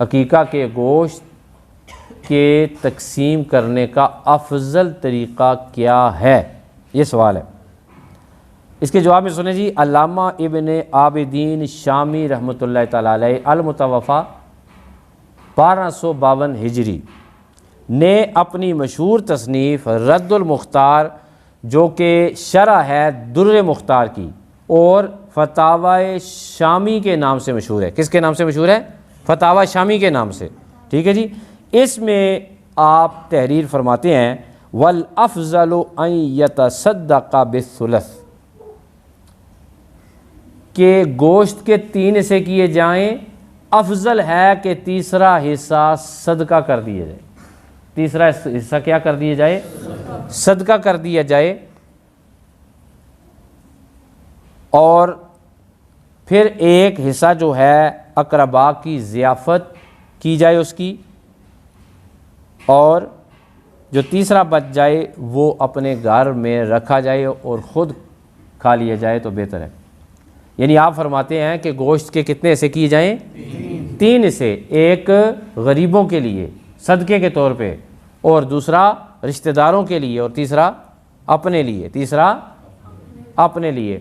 عقیقہ کے گوشت کے تقسیم کرنے کا افضل طریقہ کیا ہے؟ یہ سوال ہے۔ اس کے جواب میں سنیں جی، علامہ ابن عابدین شامی رحمۃ اللہ تعالیٰ علیہ المتوفی 1252 ہجری نے اپنی مشہور تصنیف رد المختار جو کہ شرح ہے در مختار کی اور فتاوی شامی کے نام سے مشہور ہے۔ کس کے نام سے مشہور ہے؟ فتاوی شامی کے نام سے، ٹھیک ہے جی۔ اس میں آپ تحریر فرماتے ہیں والافضل ان یتصدق بالثلث، کہ گوشت کے 3 حصے کیے جائیں، افضل ہے کہ تیسرا حصہ صدقہ کر دیا جائے۔ تیسرا حصہ کیا کر دیا جائے؟ صدقہ کر دیا جائے، اور پھر ایک حصہ جو ہے اقربا کی ضیافت کی جائے اس کی، اور جو تیسرا بچ جائے وہ اپنے گھر میں رکھا جائے اور خود کھا لیا جائے تو بہتر ہے۔ یعنی آپ فرماتے ہیں کہ گوشت کے کتنے حصے کیے جائیں؟ 3 حصے، ایک غریبوں کے لیے صدقے کے طور پہ، اور دوسرا رشتہ داروں کے لیے، اور تیسرا اپنے لیے،